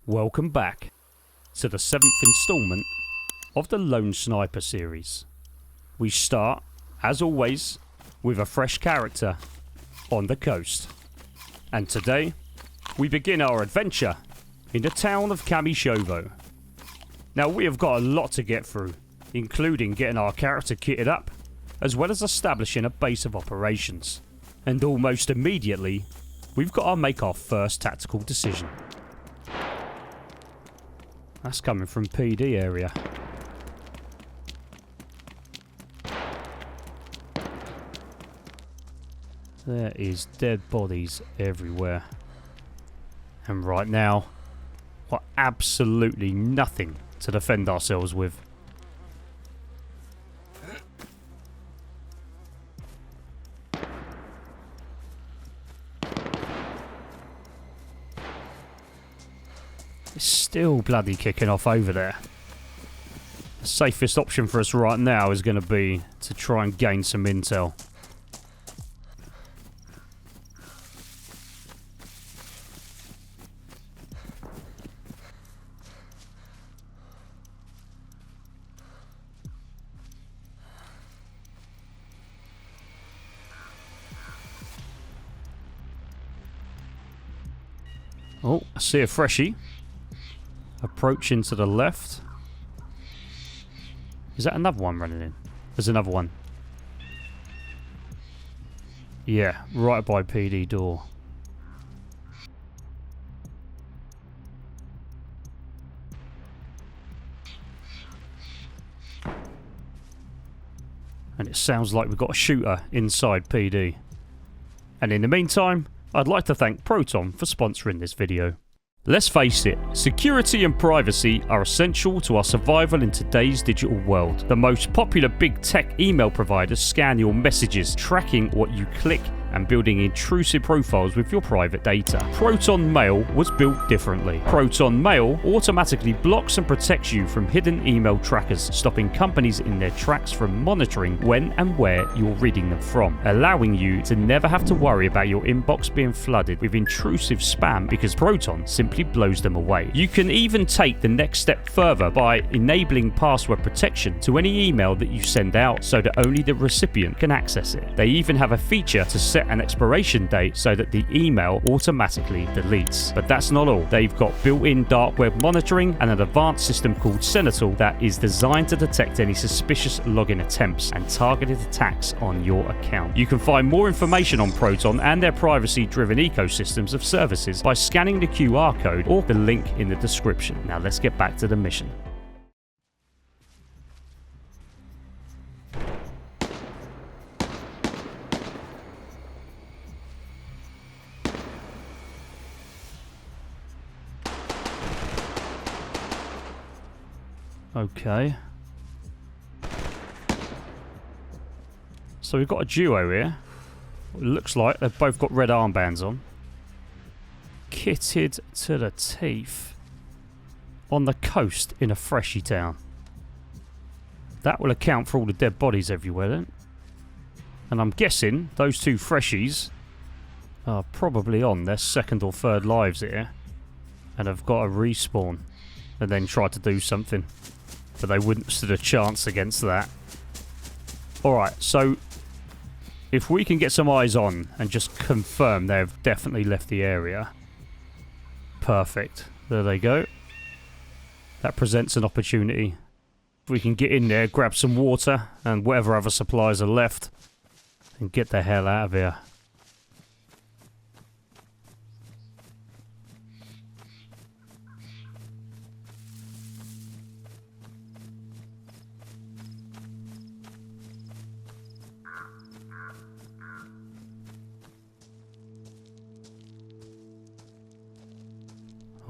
Welcome back to the 7th instalment of the Lone Sniper series. We start, as always, with a fresh character on the coast. And today, we begin our adventure in the town of Kamishovo. Now we have got a lot to get through, including getting our character kitted up, as well as establishing a base of operations. And almost immediately, we've got to make our first tactical decision. That's coming from PD area. There is dead bodies everywhere. And right now, we've got absolutely nothing to defend ourselves with. It's still bloody kicking off over there. The safest option for us right now is going to be to try and gain some intel. Oh, I see a freshie. Approaching to the left. Is that another one running in? There's another one. Yeah, right by PD door. And it sounds like we've got a shooter inside PD. And in the meantime, I'd like to thank Proton for sponsoring this video. Let's face it, security and privacy are essential to our survival in today's digital world. The most popular big tech email providers scan your messages, tracking what you click and building intrusive profiles with your private data. Proton Mail was built differently. Proton Mail automatically blocks and protects you from hidden email trackers, stopping companies in their tracks from monitoring when and where you're reading them from, allowing you to never have to worry about your inbox being flooded with intrusive spam because Proton simply blows them away. You can even take the next step further by enabling password protection to any email that you send out so that only the recipient can access it. They even have a feature to set an expiration date so that the email automatically deletes. But that's not all. They've got built-in dark web monitoring and an advanced system called Sentinel that is designed to detect any suspicious login attempts and targeted attacks on your account. You can find more information on Proton and their privacy-driven ecosystems of services by scanning the QR code or the link in the description. Now let's get back to the mission. Okay. So we've got a duo here. It looks like they've both got red armbands on. Kitted to the teeth. On the coast in a freshie town. That will account for all the dead bodies everywhere then. And I'm guessing those two freshies are probably on their second or third lives here. And have got a respawn. And then try to do something. But they wouldn't stand a chance against that. Alright, so if we can get some eyes on and just confirm they've definitely left the area. Perfect. There they go. That presents an opportunity. If we can get in there, grab some water and whatever other supplies are left and get the hell out of here.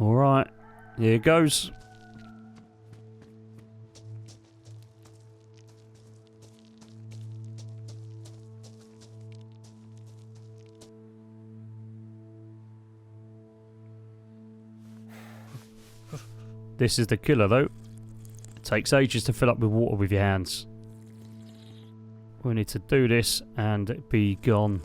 Alright, here goes. This is the killer though. It takes ages to fill up with water with your hands. We need to do this and be gone.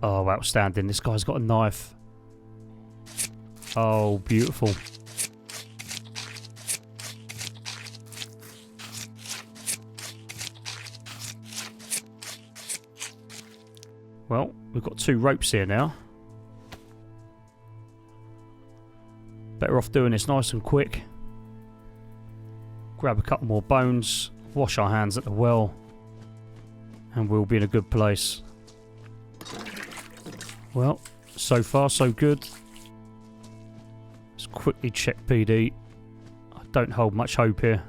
Oh, outstanding. This guy's got a knife. Oh, beautiful. Well, we've got 2 ropes here now. Better off doing this nice and quick. Grab a couple more bones, wash our hands at the well, and we'll be in a good place. Well, so far so good. Let's quickly check PD. I don't hold much hope here,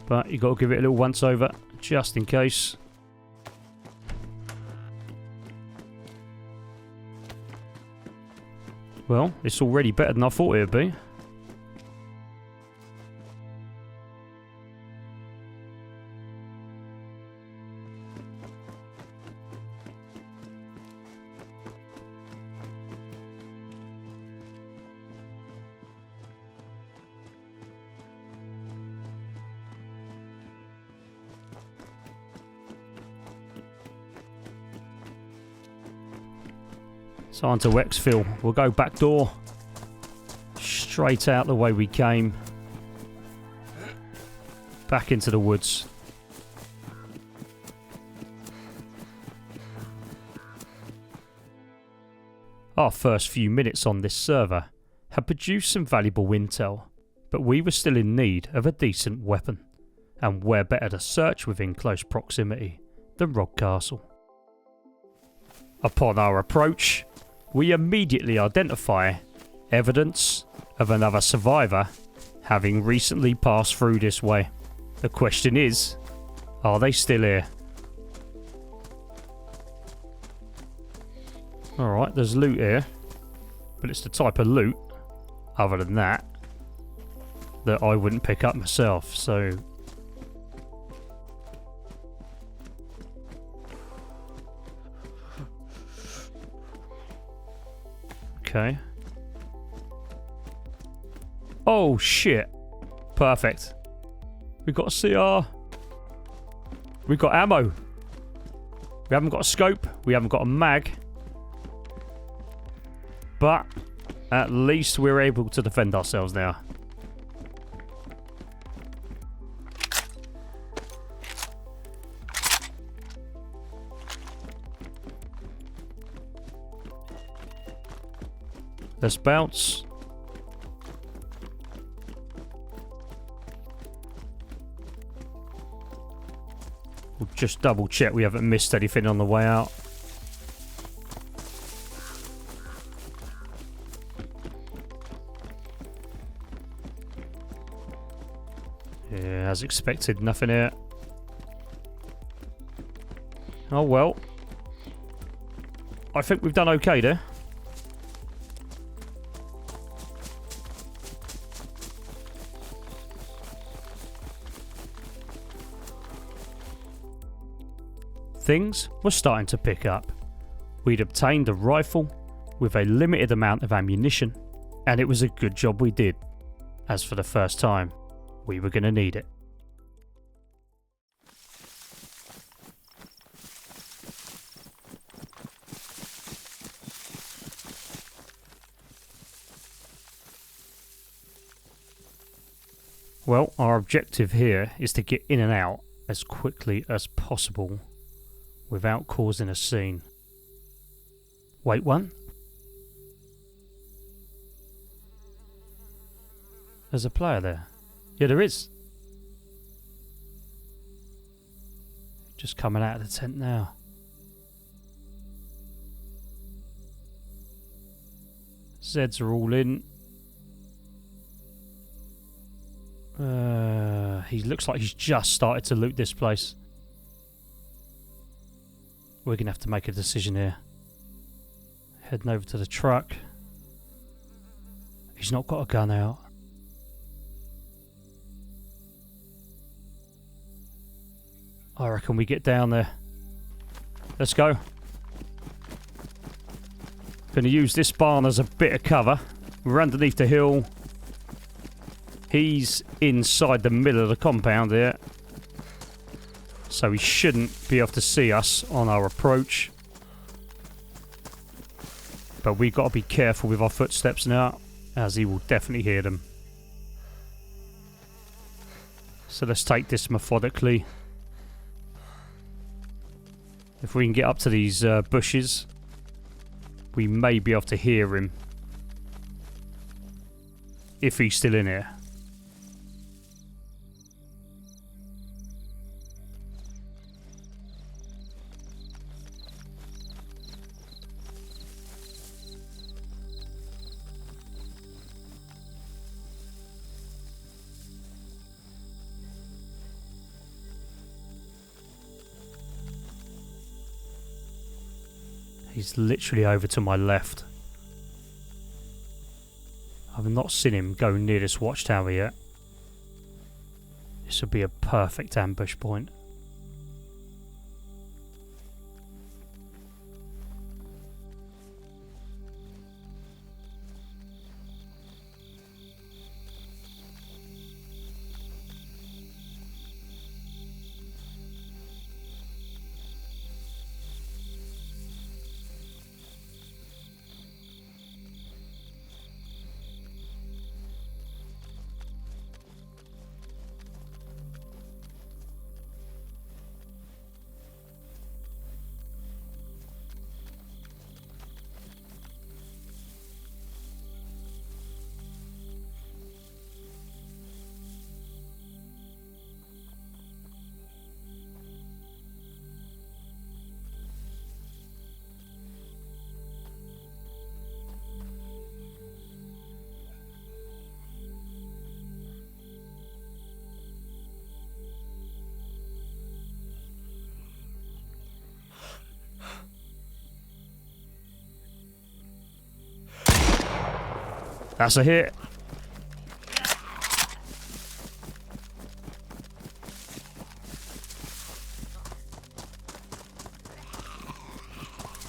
but you got to give it a little once over just in case. Well, it's already better than I thought it would be. So on to exfil. We'll go back door. Straight out the way we came. Back into the woods. Our first few minutes on this server had produced some valuable intel, but we were still in need of a decent weapon, and where better to search within close proximity than Rock Castle. Upon our approach, we immediately identify evidence of another survivor having recently passed through this way. The question is, are they still here? Alright, there's loot here, but it's the type of loot, other than that, that I wouldn't pick up myself, so... Okay. Oh shit. Perfect. We've got a CR. We've got ammo. We haven't got a scope. We haven't got a mag. But at least we're able to defend ourselves now. Let's bounce. We'll just double check we haven't missed anything on the way out. Yeah, as expected, nothing here. Oh well. I think we've done okay there. Things were starting to pick up. We'd obtained a rifle with a limited amount of ammunition, and it was a good job we did, as for the first time, we were going to need it. Well, our objective here is to get in and out as quickly as possible without causing a scene. Wait, one? There's a player there. Yeah, there is. Just coming out of the tent now. Zeds are all in. He looks like he's just started to loot this place. We're going to have to make a decision here. Heading over to the truck. He's not got a gun out. I reckon we get down there. Let's go. Going to use this barn as a bit of cover. We're underneath the hill. He's inside the middle of the compound here. So he shouldn't be able to see us on our approach. But we've got to be careful with our footsteps now, as he will definitely hear them. So let's take this methodically. If we can get up to these bushes, we may be able to hear him. If he's still in here. He's literally over to my left. I've not seen him go near this watchtower yet. This would be a perfect ambush point. That's a hit.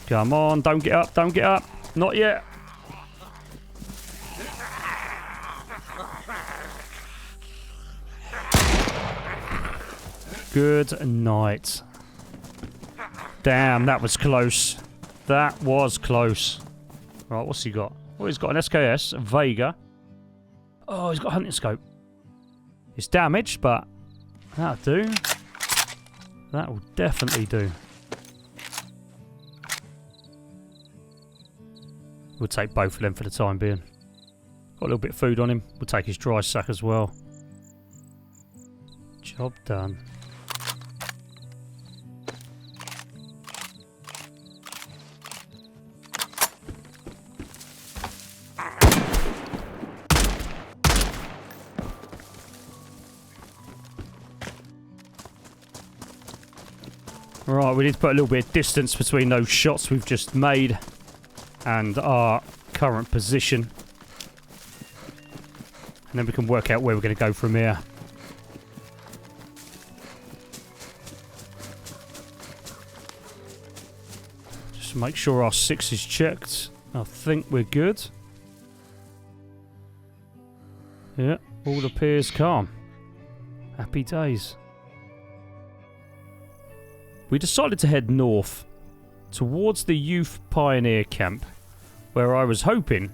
Come on, don't get up, don't get up. Not yet. Good night. Damn, that was close. That was close. Right, what's he got? Oh, he's got an SKS, a Vega. Oh, he's got a hunting scope. It's damaged, but that'll do. That will definitely do. We'll take both of them for the time being. Got a little bit of food on him. We'll take his dry sack as well. Job done. Right, we need to put a little bit of distance between those shots we've just made and our current position. And then we can work out where we're going to go from here. Just make sure our 6 is checked. I think we're good. Yeah, all appears calm. Happy days. We decided to head north towards the Youth Pioneer camp, where I was hoping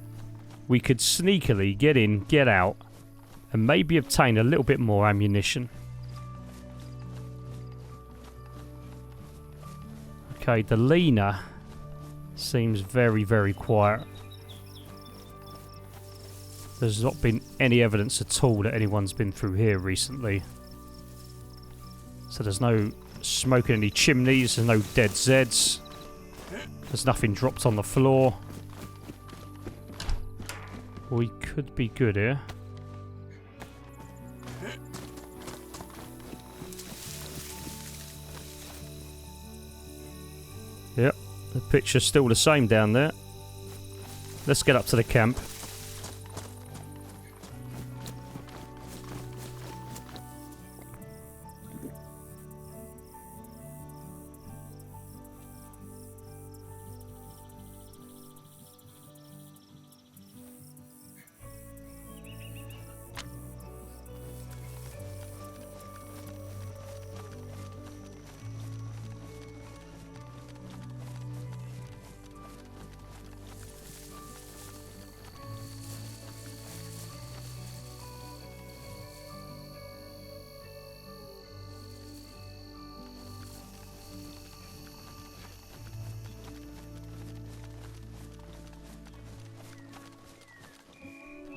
we could sneakily get in, get out, and maybe obtain a little bit more ammunition. Okay, the Lena seems very, very quiet. There's not been any evidence at all that anyone's been through here recently. So there's no smoke in any chimneys, there's no dead Zeds. There's nothing dropped on the floor. We could be good here. Yep, the picture's still the same down there. Let's get up to the camp.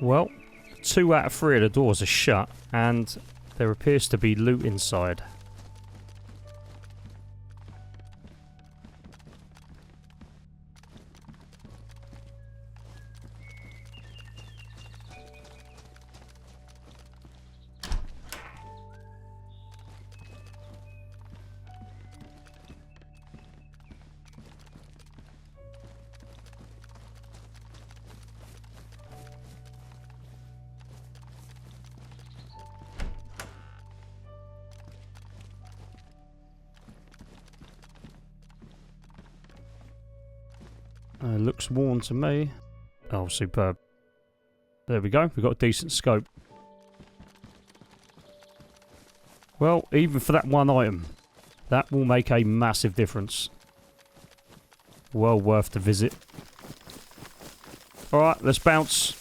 Well, 2 out of 3 of the doors are shut, and there appears to be loot inside. Looks worn to me. Oh, superb. There we go. We've got a decent scope. Well, even for that one item, that will make a massive difference. Well worth the visit. Alright, let's bounce.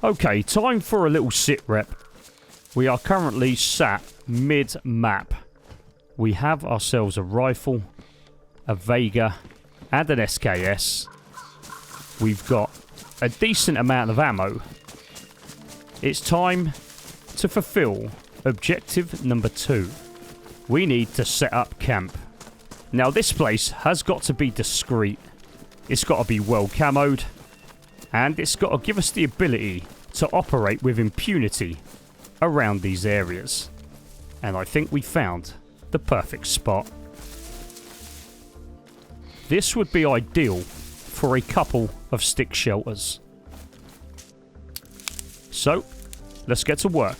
Okay, time for a little sit rep. We are currently sat mid-map. We have ourselves a rifle, a Vega, and an SKS. We've got a decent amount of ammo. It's time to fulfill objective number 2. We need to set up camp. Now this place has got to be discreet. It's got to be well camoed. And it's got to give us the ability to operate with impunity around these areas. And I think we found the perfect spot. This would be ideal for a couple of stick shelters. So, let's get to work.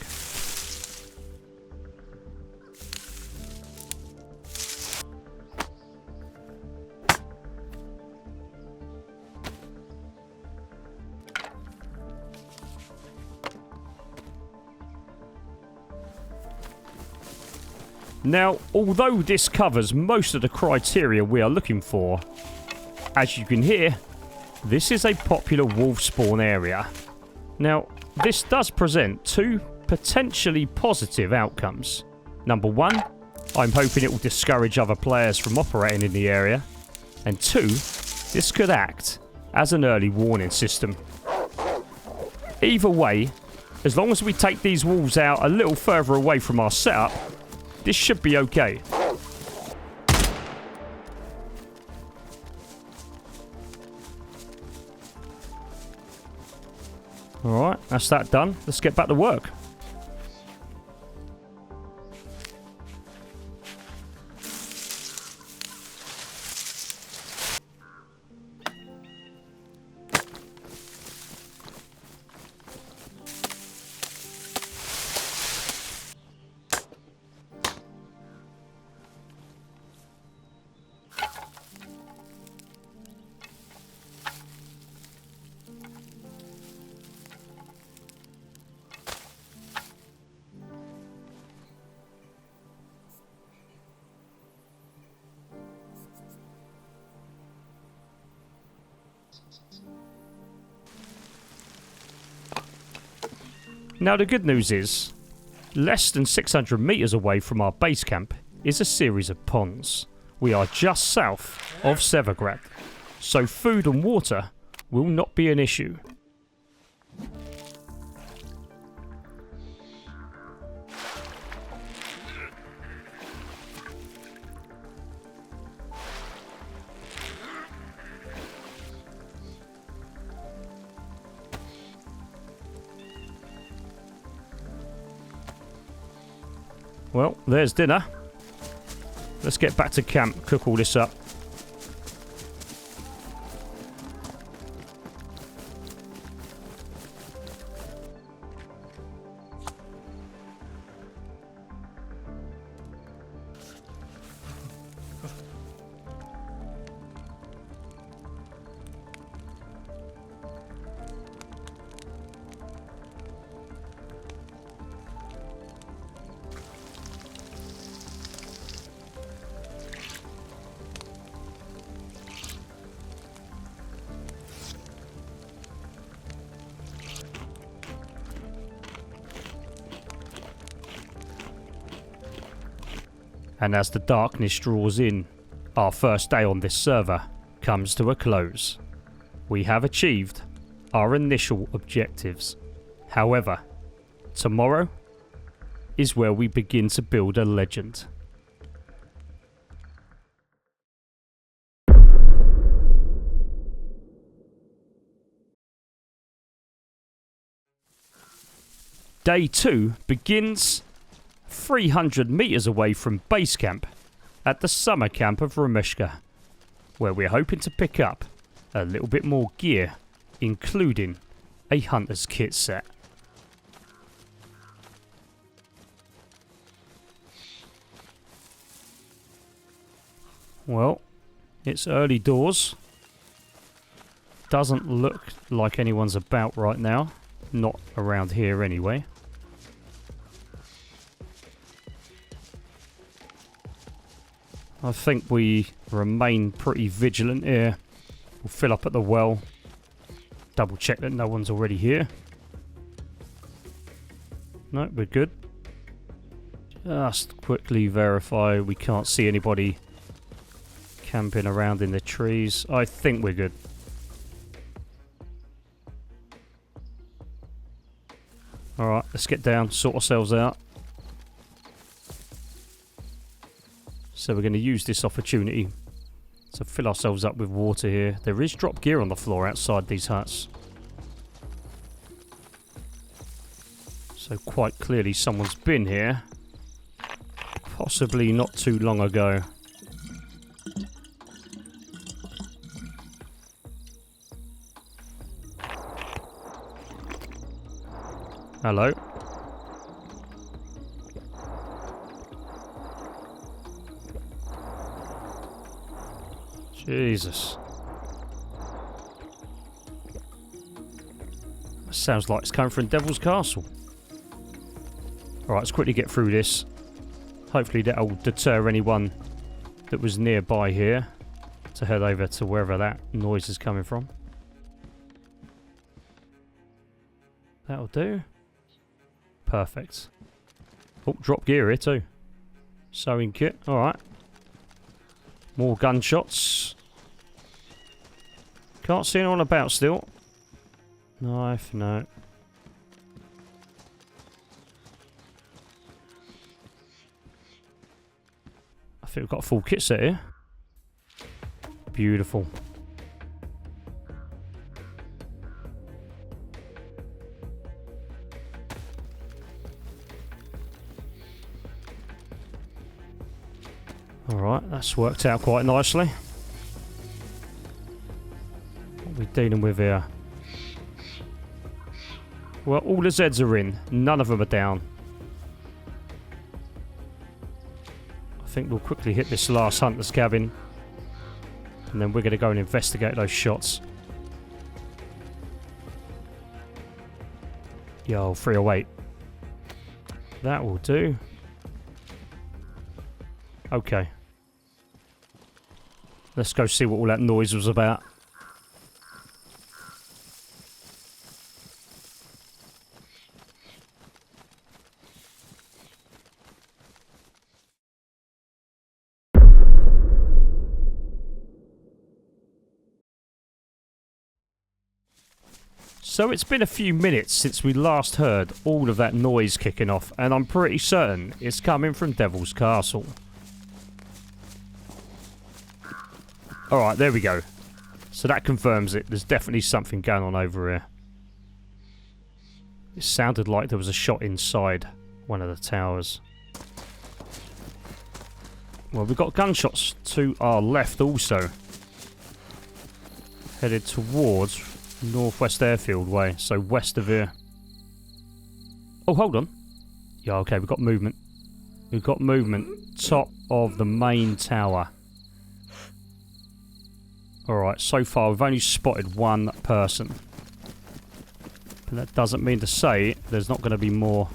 Now, although this covers most of the criteria we are looking for, as you can hear, this is a popular wolf spawn area. Now, this does present 2 potentially positive outcomes. Number 1, I'm hoping it will discourage other players from operating in the area. And 2, this could act as an early warning system. Either way, as long as we take these wolves out a little further away from our setup, this should be okay. Alright, that's that done. Let's get back to work. Now the good news is, less than 600 meters away from our base camp is a series of ponds. We are just south of Severgrad, so food and water will not be an issue. Well, there's dinner. Let's get back to camp, cook all this up. And as the darkness draws in, our first day on this server comes to a close. We have achieved our initial objectives. However, tomorrow is where we begin to build a legend. Day 2 begins 300 meters away from base camp at the summer camp of Rameshka, where we're hoping to pick up a little bit more gear, including a hunter's kit set. Well, it's early doors. Doesn't look like anyone's about right now. Not around here anyway. I think we remain pretty vigilant here. We'll fill up at the well. Double check that no one's already here. No, we're good. Just quickly verify we can't see anybody camping around in the trees. I think we're good. Alright, let's get down, sort ourselves out. So we're going to use this opportunity to fill ourselves up with water here. There is drop gear on the floor outside these huts. So quite clearly someone's been here. Possibly not too long ago. Hello. Jesus. Sounds like it's coming from Devil's Castle. Alright, let's quickly get through this. Hopefully that'll deter anyone that was nearby here to head over to wherever that noise is coming from. That'll do. Perfect. Oh, drop gear here too. Sewing kit. Alright. More gunshots. Can't see anyone about still. Knife, no. I think we've got a full kit set here. Beautiful. Alright, that's worked out quite nicely. What are we dealing with here? Well, all the Zeds are in. None of them are down. I think we'll quickly hit this last hunter's cabin. And then we're going to go and investigate those shots. Yo, 308. That will do. Okay. Let's go see what all that noise was about. So it's been a few minutes since we last heard all of that noise kicking off, and I'm pretty certain it's coming from Devil's Castle. Alright, there we go. So that confirms it. There's definitely something going on over here. It sounded like there was a shot inside one of the towers. Well, we've got gunshots to our left also. Headed towards Northwest Airfield way, so west of here. Oh, hold on. Yeah, okay, we've got movement. We've got movement. Top of the main tower. Alright, so far we've only spotted one person. But that doesn't mean to say there's not going to be more.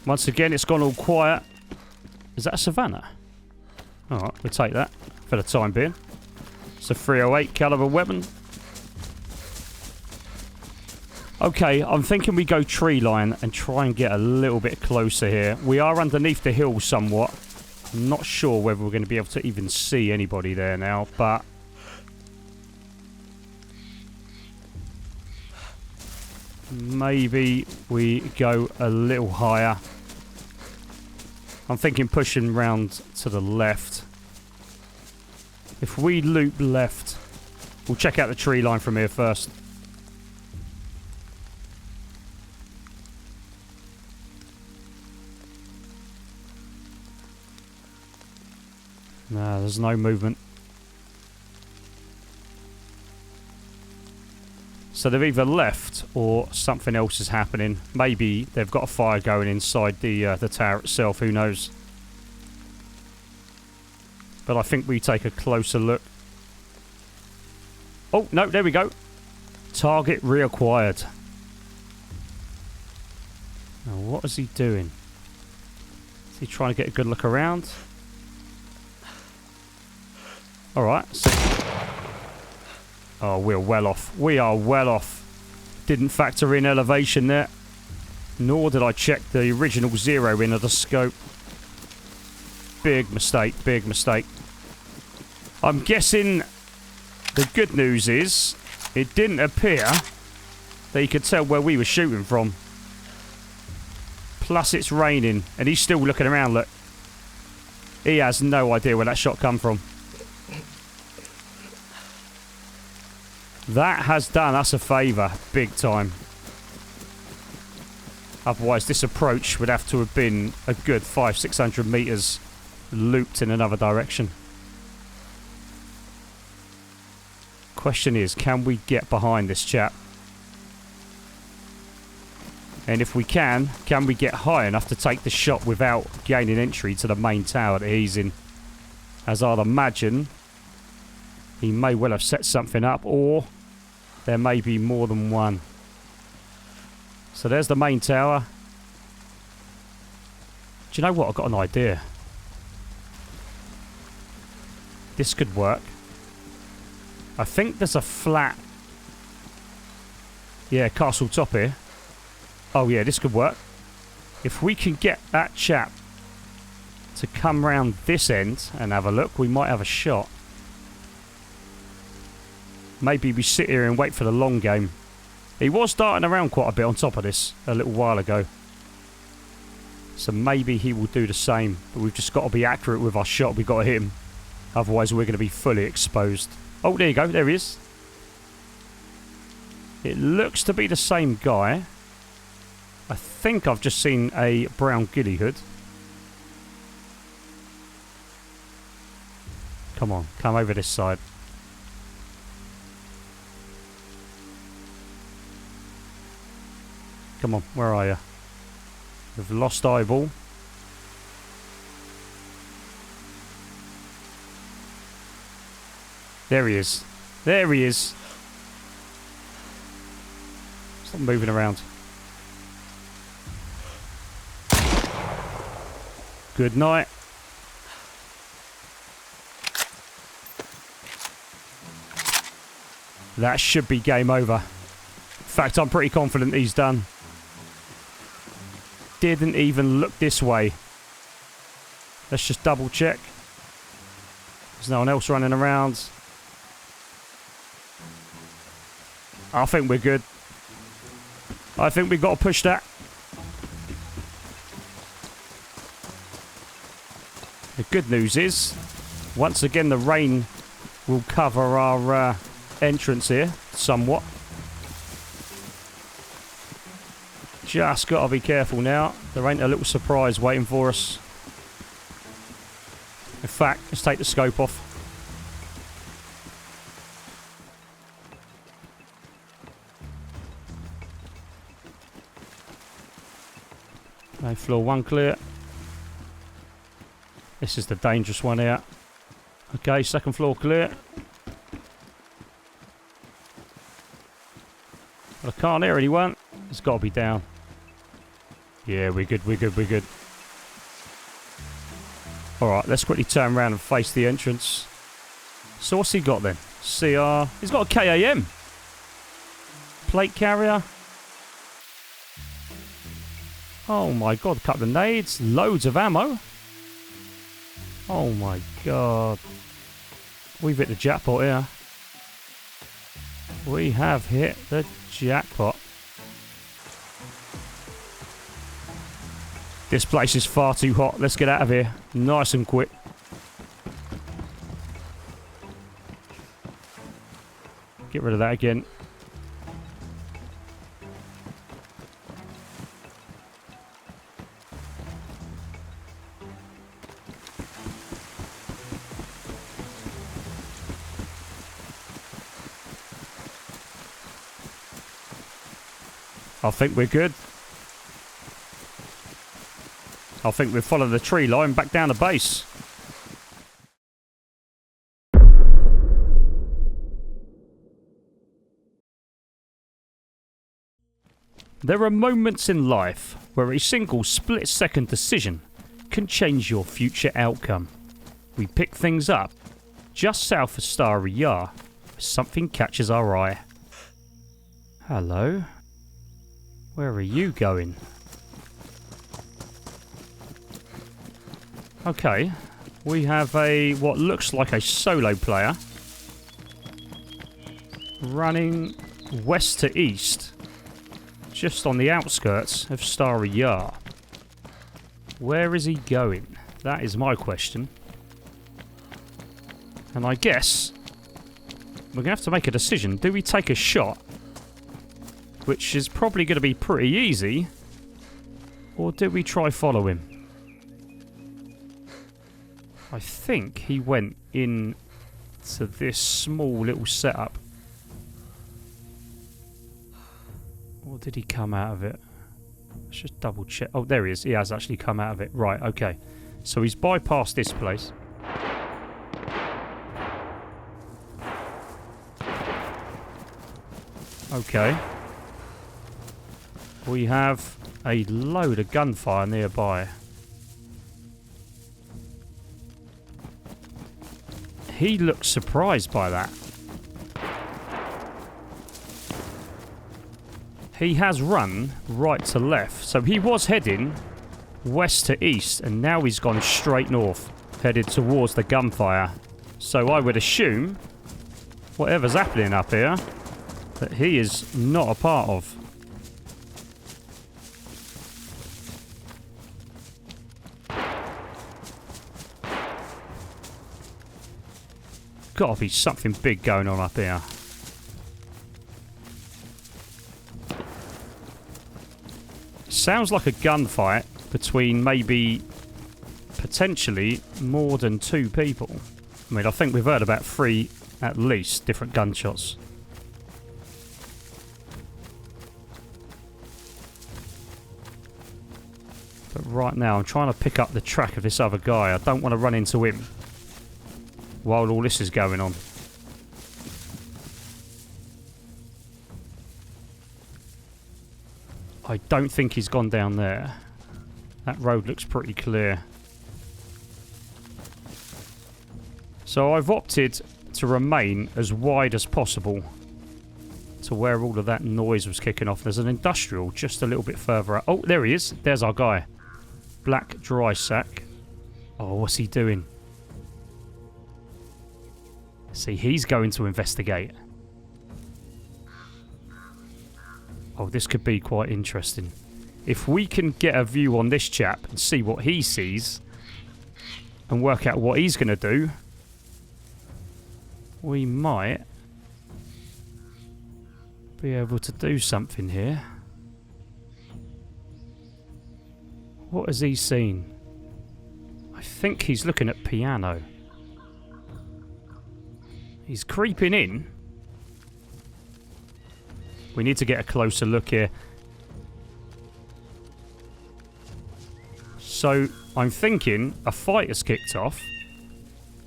Once again, it's gone all quiet. Is that a Savannah? Alright, we'll take that for the time being. It's a 308 caliber weapon. Okay, I'm thinking we go tree line and try and get a little bit closer here. We are underneath the hill somewhat. I'm not sure whether we're going to be able to even see anybody there now, but... maybe we go a little higher. I'm thinking pushing round to the left. If we loop left, we'll check out the tree line from here first. No, there's no movement. So they've either left or something else is happening. Maybe they've got a fire going inside the tower itself. Who knows? But I think we take a closer look. Oh, no, there we go. Target reacquired. Now, what is he doing? Is he trying to get a good look around? Alright, so... oh, we're well off. We are well off. Didn't factor in elevation there. Nor did I check the original zero in of the scope. Big mistake, big mistake. I'm guessing the good news is it didn't appear that you could tell where we were shooting from. Plus it's raining and he's still looking around, look. He has no idea where that shot come from. That has done us a favour, big time. Otherwise, this approach would have to have been a good 500-600 metres looped in another direction. Question is, can we get behind this chap? And if we can we get high enough to take the shot without gaining entry to the main tower that he's in? As I'd imagine, he may well have set something up, or... there may be more than one. So there's the main tower. Do you know what? I've got an idea. This could work. I think there's a flat... yeah, castle top here. Oh yeah, this could work. If we can get that chap to come round this end and have a look, we might have a shot. Maybe we sit here and wait for the long game. He was darting around quite a bit on top of this a little while ago. So maybe he will do the same. But we've just got to be accurate with our shot. We've got to hit him. Otherwise we're going to be fully exposed. Oh, there you go. There he is. It looks to be the same guy. I think I've just seen a brown ghillie hood. Come on. Come over this side. Come on, where are you? We've lost eyeball. There he is. There he is. Stop moving around. Good night. That should be game over. In fact, I'm pretty confident he's done. Didn't even look this way. Let's just double check. There's no one else running around. I think we're good. I think we've got to push that. The good news is, once again, the rain will cover our entrance here somewhat. Just got to be careful now. There ain't a little surprise waiting for us. In fact, let's take the scope off. Okay, floor one clear. This is the dangerous one here. Okay, second floor clear. But I can't hear anyone. It's got to be down. Yeah, we're good, we're good, we're good. Alright, let's quickly turn around and face the entrance. So what's he got then? CR. He's got a KAM. Plate carrier. Oh my god, a couple of nades, loads of ammo. Oh my god. We've hit the jackpot here. We have hit the jackpot. This place is far too hot. Let's get out of here. Nice and quick. Get rid of that again. I think we're good. I think we've followed the tree line back down the base. There are moments in life where a single split-second decision can change your future outcome. We pick things up just south of Starry Yar. Something catches our eye. Hello? Where are you going? Okay, we have what looks like a solo player running west to east, just on the outskirts of Starry Yar. Where is he going? That is my question. And I guess we're going to have to make a decision. Do we take a shot, which is probably going to be pretty easy, or do we try follow him? I think he went in to this small little setup. Or did he come out of it? Let's just double check. Oh, there he is. He has actually come out of it. Right, okay. So he's bypassed this place. Okay. We have a load of gunfire nearby. He looks surprised by that. He has run right to left. So he was heading west to east, and now he's gone straight north, headed towards the gunfire. So I would assume whatever's happening up here, that he is not a part of. Gotta be something big going on up here. Sounds like a gunfight between maybe potentially more than 2 people. I mean, I think we've heard about 3 at least different gunshots. But right now I'm trying to pick up the track of this other guy. I don't want to run into him while all this is going on. I don't think he's gone down there. That road looks pretty clear. So I've opted to remain as wide as possible to where all of that noise was kicking off. There's an industrial just a little bit further out. Oh, there he is. There's our guy. Black dry sack. Oh, what's he doing? See, he's going to investigate. Oh, this could be quite interesting. If we can get a view on this chap and see what he sees and work out what he's going to do, we might be able to do something here. What has he seen? I think he's looking at piano. He's creeping in. We need to get a closer look here. So, I'm thinking a fight has kicked off.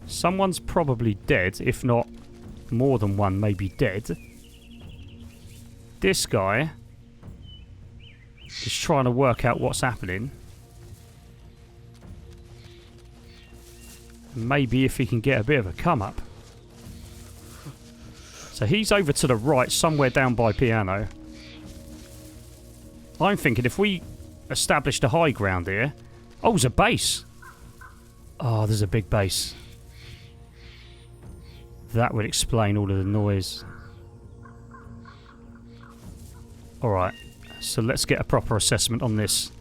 Someone's probably dead, if not more than one may be dead. This guy is trying to work out what's happening. Maybe if he can get a bit of a come up. So he's over to the right, somewhere down by piano. I'm thinking if we established a high ground here. Oh, there's a base. Oh, there's a big base. That would explain all of the noise. Alright, so let's get a proper assessment on this.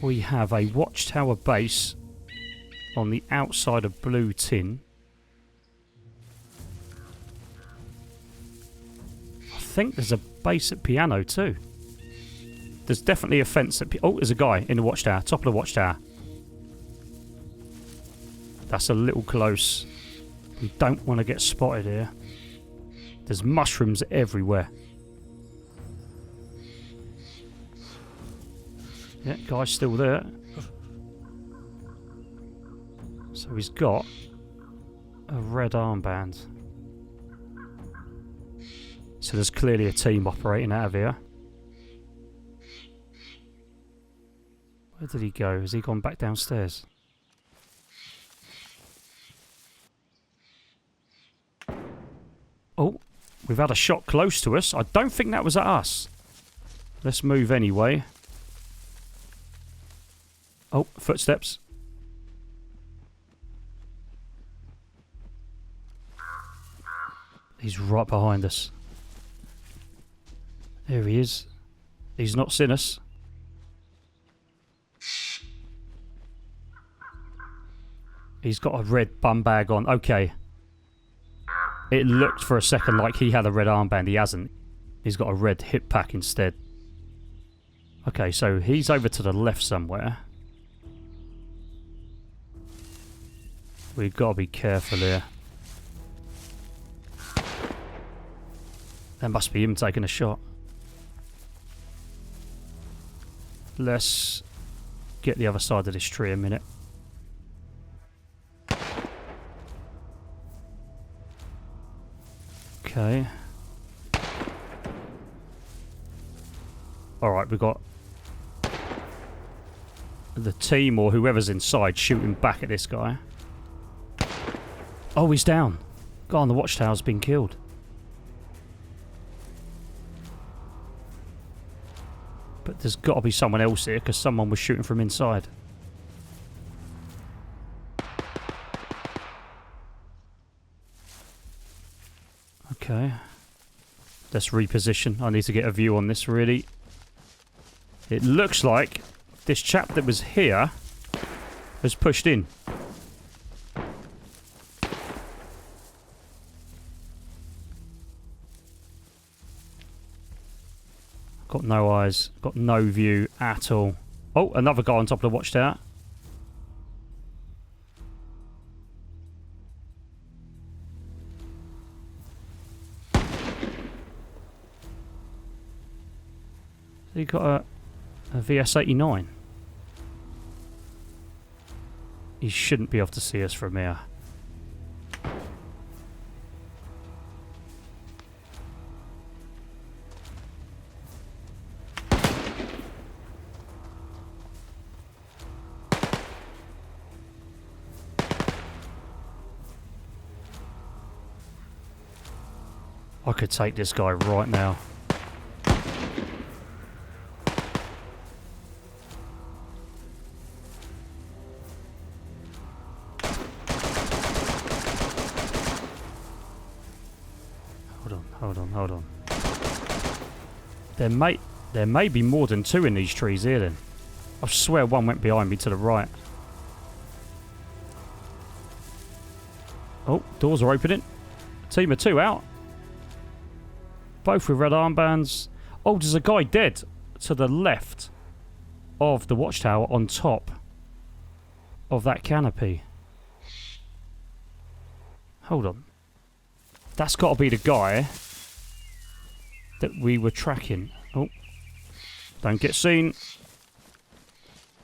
We have a watchtower base on the outside of Blue Tin. I think there's a base at Piano too. There's definitely a fence at... Oh, there's a guy in the watchtower. Top of the watchtower. That's a little close. We don't want to get spotted here. There's mushrooms everywhere. Yeah, guy's still there. So he's got a red armband. So there's clearly a team operating out of here. Where did he go? Has he gone back downstairs? Oh, we've had a shot close to us. I don't think that was at us. Let's move anyway. Oh, footsteps. He's right behind us. There he is. He's not seen us. He's got a red bum bag on. Okay. It looked for a second like he had a red armband. He hasn't. He's got a red hip pack instead. Okay, so he's over to the left somewhere. We've got to be careful here. That must be him taking a shot. Let's get the other side of this tree a minute. Okay. Alright, we've got the team or whoever's inside shooting back at this guy. Oh, he's down. Guy on the watchtower's been killed. But there's got to be someone else here because someone was shooting from inside. Okay. Let's reposition. I need to get a view on this really. It looks like this chap that was here has pushed in. Got no eyes. Got no view at all. Oh, another guy on top of the watchtower. He got a VS-89. He shouldn't be able to see us from here. I could take this guy right now. Hold on. There may be more than two in these trees here then. I swear one went behind me to the right. Oh, doors are opening. Team of two out. Both with red armbands. Oh, there's a guy dead to the left of the watchtower on top of that canopy. Hold on. That's got to be the guy that we were tracking. Oh, don't get seen.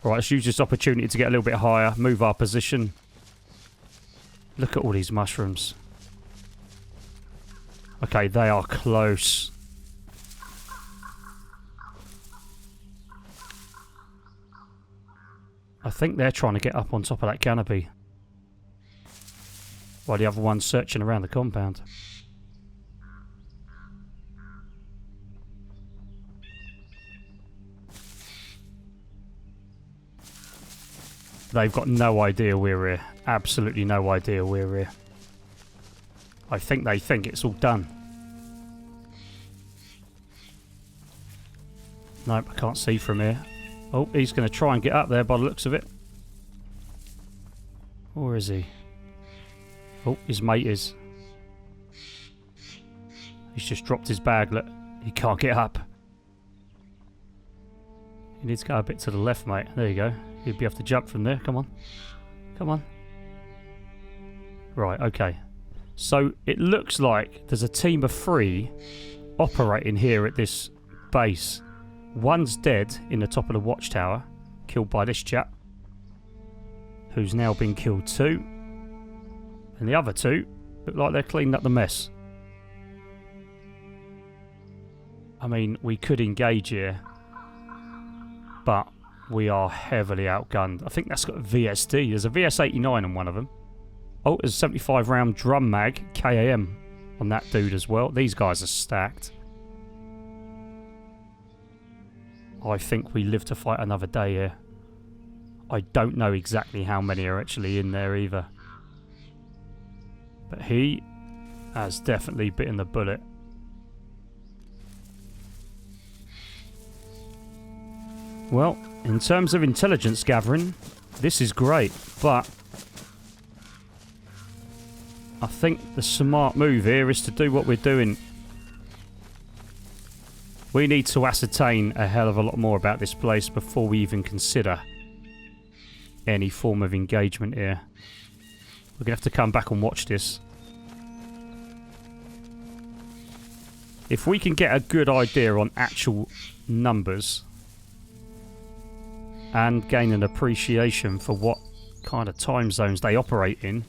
Right, let's use this opportunity to get a little bit higher, move our position. Look at all these mushrooms. Okay, they are close. I think they're trying to get up on top of that canopy, while the other one's searching around the compound. They've got no idea we're here. Absolutely no idea we're here. I think they think it's all done. Nope, I can't see from here. Oh, he's going to try and get up there by the looks of it. Or is he? Oh, his mate is. He's just dropped his bag. Look, he can't get up. You need to go a bit to the left, mate. There you go. You'd be able to jump from there. Come on. Come on. Right, okay. So it looks like there's a team of 3 operating here at this base. One's dead in the top of the watchtower, killed by this chap, who's now been killed too. And the other 2 look like they're cleaning up the mess. I mean, we could engage here, but we are heavily outgunned. I think that's got a VSD. There's a VS89 on one of them. Oh, there's a 75 round drum mag KAM on that dude as well. These guys are stacked. I think we live to fight another day here. I don't know exactly how many are actually in there either. But he has definitely bitten the bullet. Well, in terms of intelligence gathering, this is great, but I think the smart move here is to do what we're doing. We need to ascertain a hell of a lot more about this place before we even consider any form of engagement here. We're going to have to come back and watch this. If we can get a good idea on actual numbers and gain an appreciation for what kind of time zones they operate in,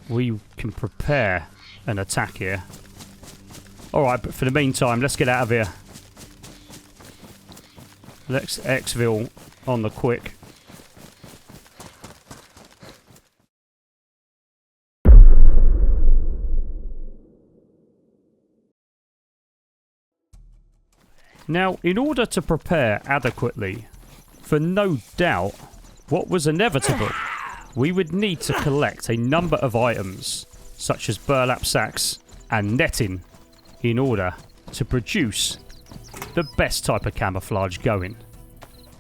we can prepare an attack here. Alright, but for the meantime, let's get out of here. Let's exfil on the quick. Now, in order to prepare adequately for no doubt what was inevitable, we would need to collect a number of items, such as burlap sacks and netting, in order to produce the best type of camouflage going,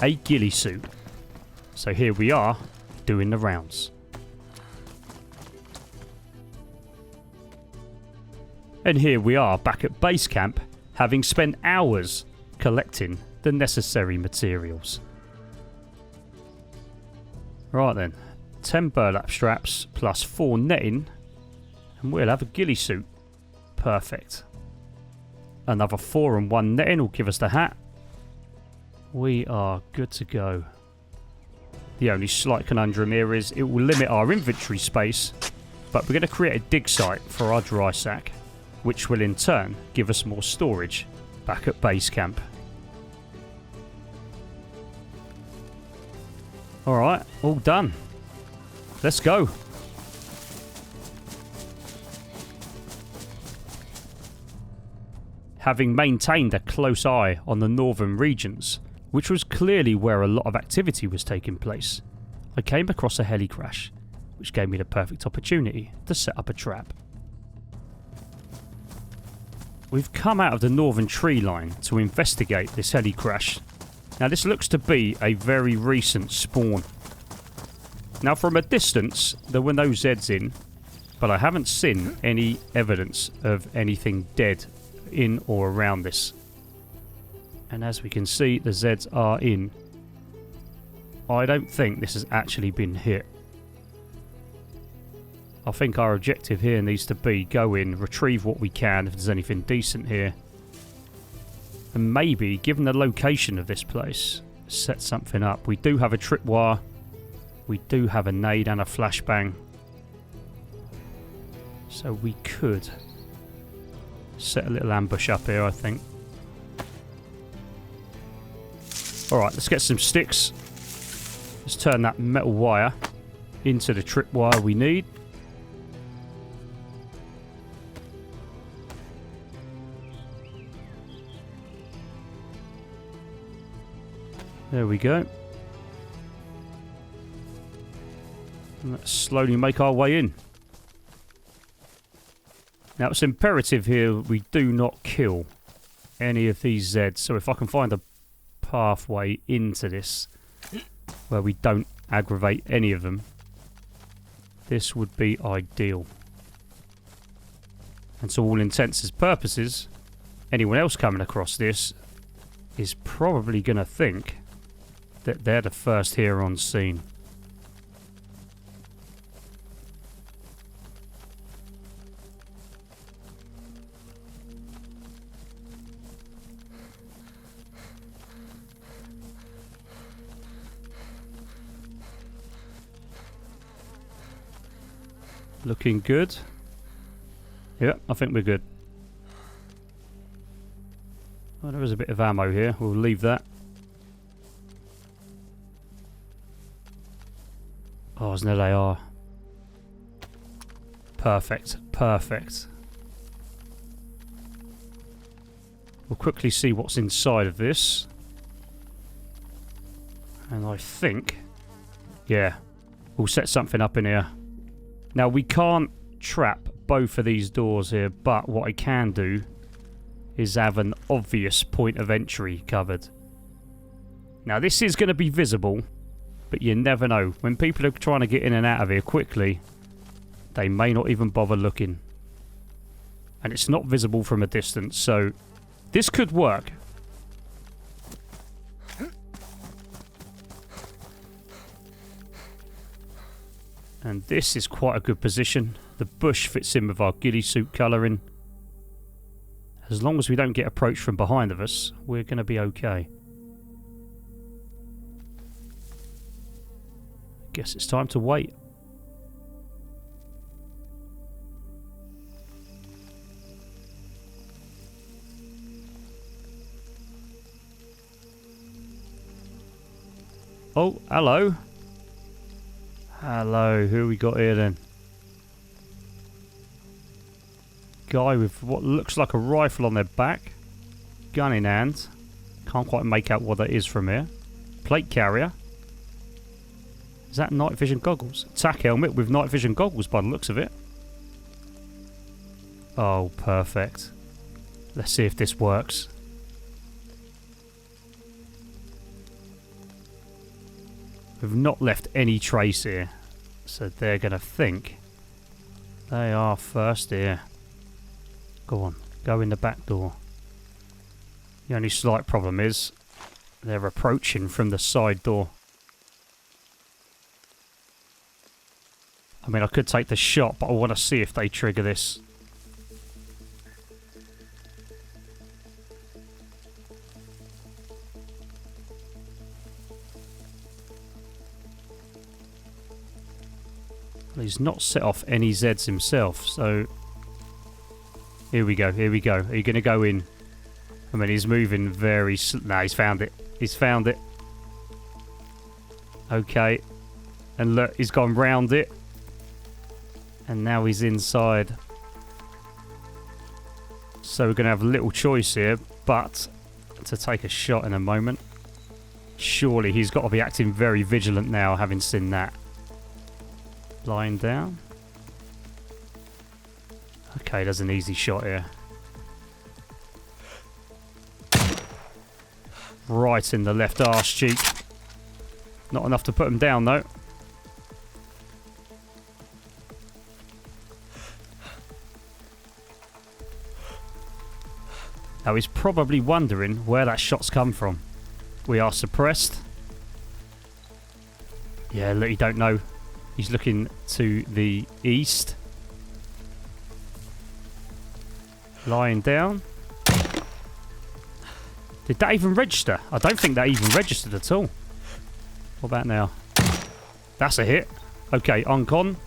a ghillie suit. So here we are, doing the rounds. And here we are back at base camp, having spent hours collecting the necessary materials. Right then, 10 burlap straps plus 4 netting, and we'll have a ghillie suit. Perfect. Another 4 and 1 netting will give us the hat. We are good to go. The only slight conundrum here is it will limit our inventory space, but we're going to create a dig site for our dry sack, which will in turn give us more storage back at base camp. Alright, all done. Let's go. Having maintained a close eye on the northern regions, which was clearly where a lot of activity was taking place, I came across a heli crash, which gave me the perfect opportunity to set up a trap. We've come out of the northern tree line to investigate this heli crash. Now this looks to be a very recent spawn. Now from a distance there were no Zeds in, but I haven't seen any evidence of anything dead in or around this. And as we can see, the Zeds are in. I don't think this has actually been hit. I think our objective here needs to be go in, retrieve what we can if there's anything decent here, and maybe, given the location of this place, set something up. We do have a tripwire, we do have a nade and a flashbang, so we could set a little ambush up here, I think. Alright, let's get some sticks. Let's turn that metal wire into the tripwire we need. There we go. Let's slowly make our way in. Now it's imperative here we do not kill any of these Zeds. So if I can find a pathway into this where we don't aggravate any of them, this would be ideal. And to all intents and purposes, anyone else coming across this is probably going to think that they're the first here on scene. Looking good. Yeah, I think we're good. Oh, there is a bit of ammo here. We'll leave that. Oh, there they are. Perfect. Perfect. We'll quickly see what's inside of this. And I think... yeah, we'll set something up in here. Now, we can't trap both of these doors here, but what I can do is have an obvious point of entry covered. Now, this is going to be visible, but you never know. When people are trying to get in and out of here quickly, they may not even bother looking. And it's not visible from a distance, so this could work. And this is quite a good position. The bush fits in with our ghillie suit colouring. As long as we don't get approached from behind of us, we're going to be okay. Guess it's time to wait. Oh, hello. Hello, who we got here then? Guy with what looks like a rifle on their back. Gun in hand. Can't quite make out what that is from here. Plate carrier. Is that night vision goggles? Attack helmet with night vision goggles by the looks of it. Oh, perfect. Let's see if this works. We've not left any trace here, so they're going to think they are first here. Go on, go in the back door. The only slight problem is they're approaching from the side door. I mean, I could take the shot, but I want to see if they trigger this. He's not set off any Zeds himself, so... Here we go, here we go. Are you going to go in? I mean, he's moving very... No, he's found it. He's found it. Okay. And look, he's gone round it. And now he's inside. So we're going to have a little choice here, but to take a shot in a moment. Surely he's got to be acting very vigilant now, having seen that. Lying down. Okay, there's an easy shot here. Right in the left arse cheek. Not enough to put him down though. Now he's probably wondering where that shot's come from. We are suppressed. Yeah, look, he don't know. He's looking to the east. Lying down. Did that even register? I don't think that even registered at all. What about now? That's a hit. Okay, uncon.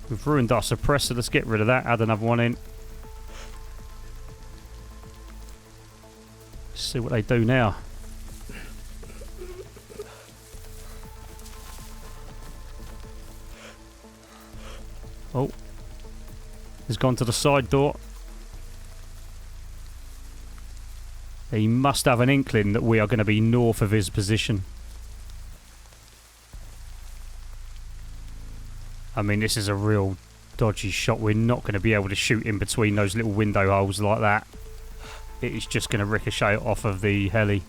We've ruined our suppressor. Let's get rid of that. Add another one in. Let's see what they do now. Oh. He's gone to the side door. He must have an inkling that we are going to be north of his position. I mean, this is a real dodgy shot. We're not going to be able to shoot in between those little window holes like that. It is just going to ricochet off of the heli.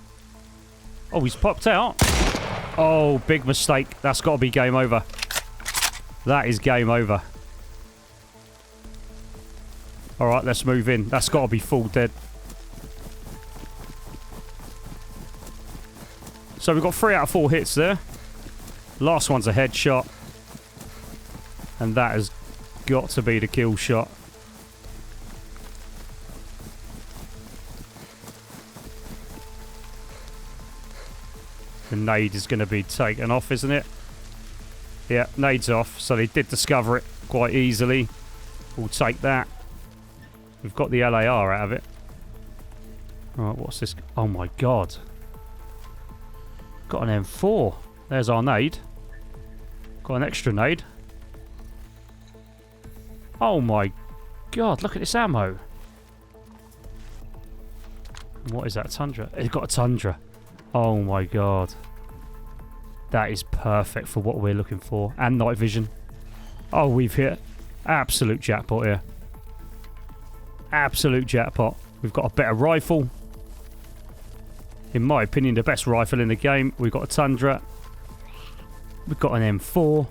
Oh, he's popped out. Oh, big mistake. That's got to be game over. That is game over. Alright, let's move in. That's got to be full dead. So we've got 3 out of 4 hits there. Last one's a headshot. And that has got to be the kill shot. The nade is going to be taken off, isn't it? Yeah, nade's off. So they did discover it quite easily. We'll take that. We've got the LAR out of it. Right, what's this? Oh my god. Got an M4. There's our nade. Got an extra nade. Oh my god, look at this ammo. What is that, Tundra? It's got a Tundra. Oh my god. That is perfect for what we're looking for. And night vision. Oh, we've hit absolute jackpot here. Absolute jackpot. We've got a better rifle. In my opinion, the best rifle in the game. We've got a Tundra. We've got an M4.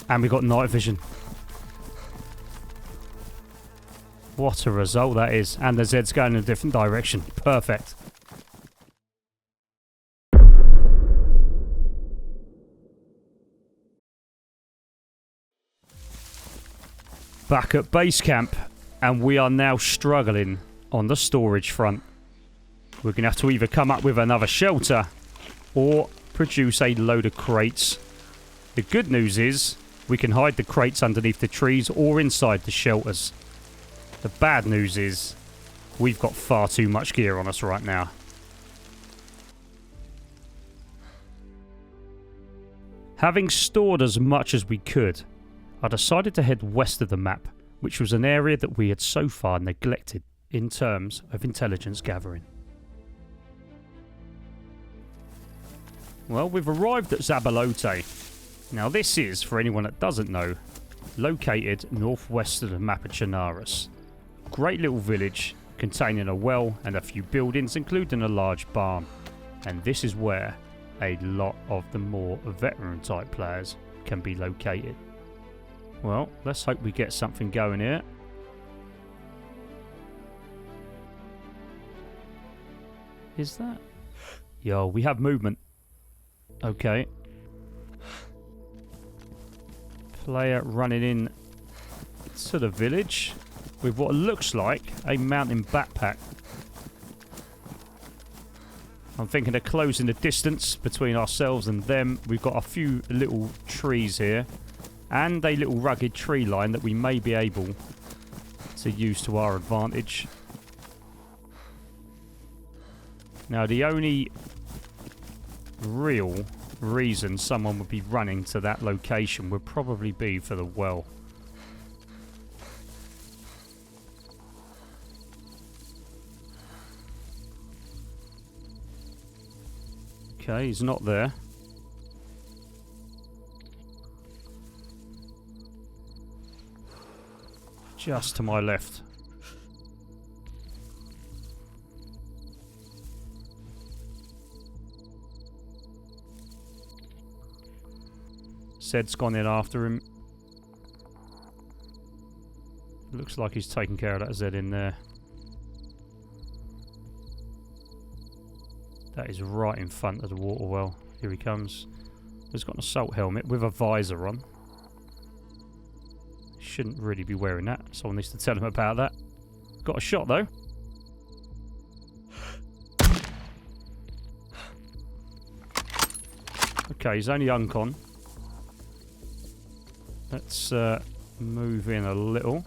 And we've got night vision. What a result that is. And the Zed's going in a different direction. Perfect. Back at base camp, and we are now struggling on the storage front. We're going to have to either come up with another shelter or produce a load of crates. The good news is we can hide the crates underneath the trees or inside the shelters. The bad news is we've got far too much gear on us right now. Having stored as much as we could, I decided to head west of the map, which was an area that we had so far neglected in terms of intelligence gathering. Well, we've arrived at Zabalote. Now this is, for anyone that doesn't know, located northwest of the map of Chernarus. Great little village containing a well and a few buildings, including a large barn. And this is where a lot of the more veteran type players can be located. Well, let's hope we get something going here. Is that? Yo, we have movement. Okay. Player running in to the village with what looks like a mountain backpack. I'm thinking of closing the distance between ourselves and them. We've got a few little trees here and a little rugged tree line that we may be able to use to our advantage. Now, the only real reason someone would be running to that location would probably be for the well. Okay, he's not there. Just to my left. Zed's gone in after him. Looks like he's taking care of that Zed in there. That is right in front of the water well. Here he comes. He's got an assault helmet with a visor on. Shouldn't really be wearing that. Someone needs to tell him about that. Got a shot though. Okay, he's only uncon. Let's move in a little.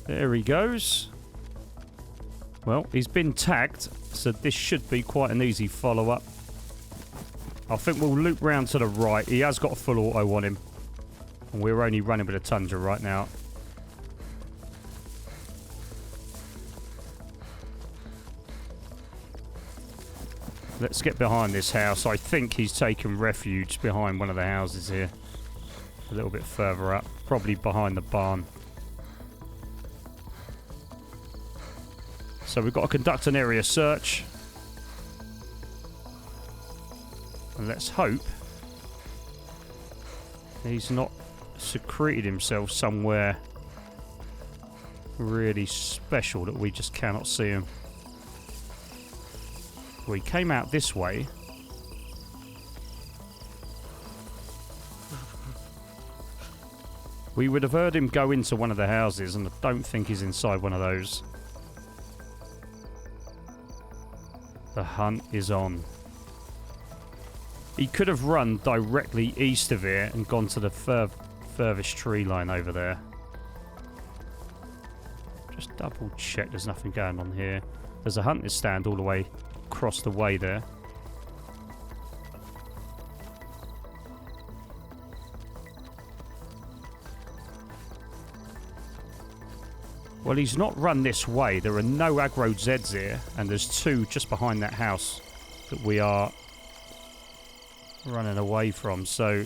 There he goes. Well, he's been tagged, so this should be quite an easy follow-up. I think we'll loop round to the right. He has got a full auto on him. And we're only running with a Tundra right now. Let's get behind this house. I think he's taken refuge behind one of the houses here. A little bit further up. Probably behind the barn. So we've got to conduct an area search. And let's hope he's not secreted himself somewhere really special that we just cannot see him. Well, he came out this way. We would have heard him go into one of the houses, and I don't think he's inside one of those. The hunt is on. He could have run directly east of here and gone to the furthest tree line over there. Just double check there's nothing going on here. There's a hunting stand all the way across the way there. Well, he's not run this way. There are no aggro Zeds here, and there's two just behind that house that we are running away from. So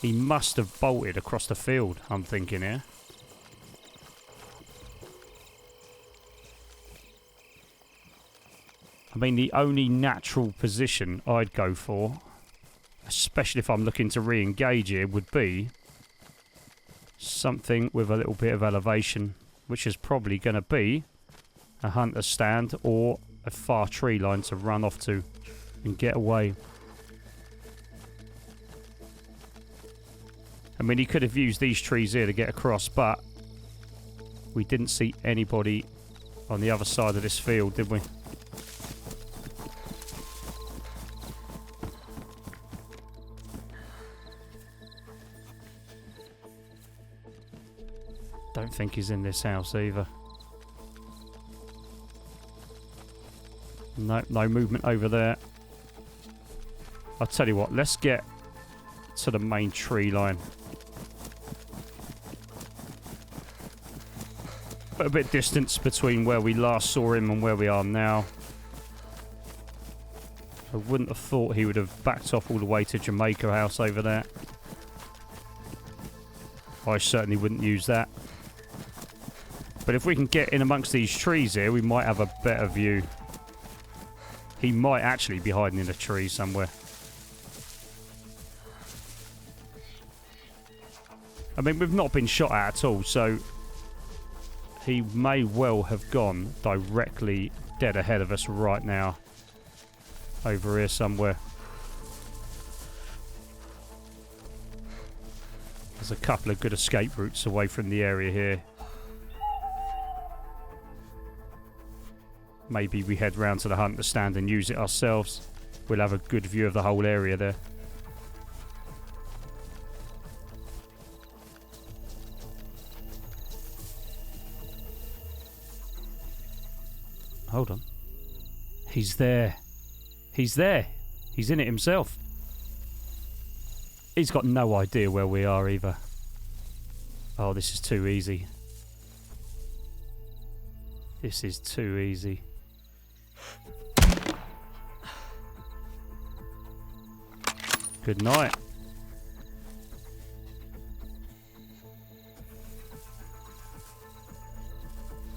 he must have bolted across the field, I'm thinking here. I mean, the only natural position I'd go for, especially if I'm looking to re-engage here, would be something with a little bit of elevation, which is probably going to be a hunter stand or a far tree line to run off to and get away. I mean, he could have used these trees here to get across, but we didn't see anybody on the other side of this field, did we? Don't think he's in this house either. No, no movement over there. I'll tell you what, let's get to the main tree line. Put a bit of distance between where we last saw him and where we are now. I wouldn't have thought he would have backed off all the way to Jamaica House over there. I certainly wouldn't use that. But if we can get in amongst these trees here, we might have a better view. He might actually be hiding in a tree somewhere. I mean, we've not been shot at all, so he may well have gone directly dead ahead of us right now. Over here somewhere. There's a couple of good escape routes away from the area here. Maybe we head round to the hunter stand and use it ourselves. We'll have a good view of the whole area there. Hold on. He's there. He's there. He's in it himself. He's got no idea where we are either. Oh, this is too easy. This is too easy. Good night.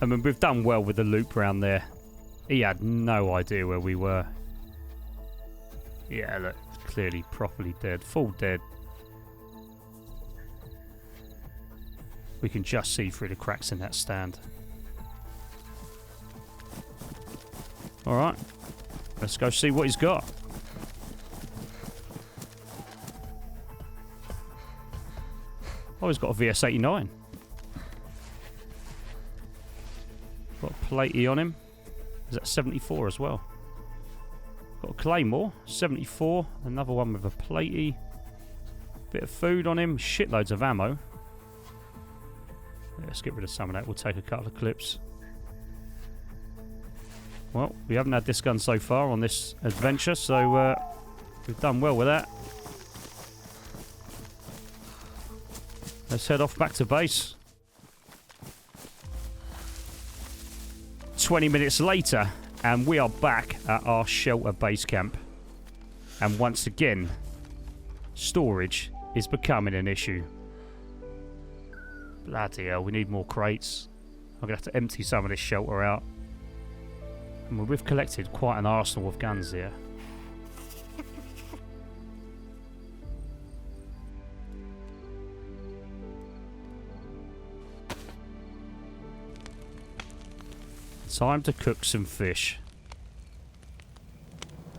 I mean, we've done well with the loop round there. He had no idea where we were. Yeah, look, clearly properly dead. Full dead. We can just see through the cracks in that stand. Alright. Let's go see what he's got. Oh, he's got a VS-89. Got a platey on him. Is that 74 as well? Got a Claymore, 74. Another one with a platey. Bit of food on him. Shitloads of ammo. Let's get rid of some of that. We'll take a couple of clips. Well, we haven't had this gun so far on this adventure, so We've done well with that. Let's head off back to base. 20 minutes later, and we are back at our shelter base camp. And once again, storage is becoming an issue. Bloody hell, we need more crates. I'm going to have to empty some of this shelter out. And we've collected quite an arsenal of guns here. Time to cook some fish.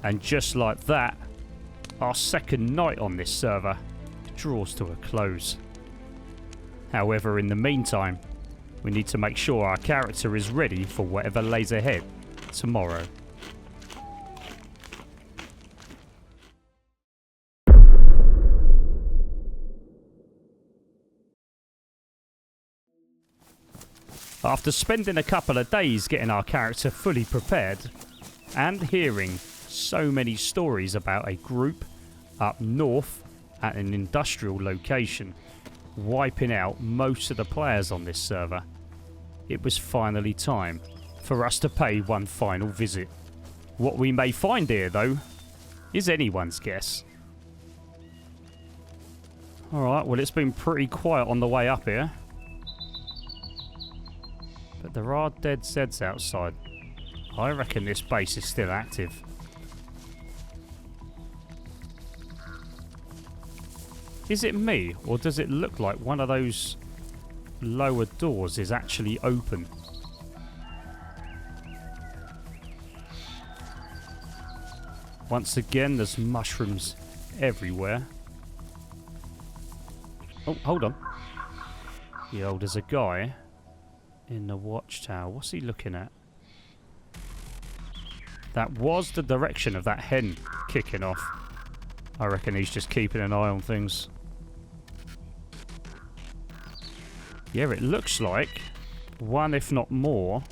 And just like that, our second night on this server draws to a close. However, in the meantime, we need to make sure our character is ready for whatever lays ahead tomorrow. After spending a couple of days getting our character fully prepared and hearing so many stories about a group up north at an industrial location wiping out most of the players on this server, it was finally time for us to pay one final visit. What we may find here, though, is anyone's guess. Alright, well, it's been pretty quiet on the way up here. But there are dead Zeds outside. I reckon this base is still active. Is it me, or does it look like one of those lower doors is actually open? Once again, there's mushrooms everywhere. Oh, hold on. Yo, there's a guy in the watchtower. What's he looking at? That was the direction of that hen kicking off. I reckon he's just keeping an eye on things. Yeah, it looks like one, if not more,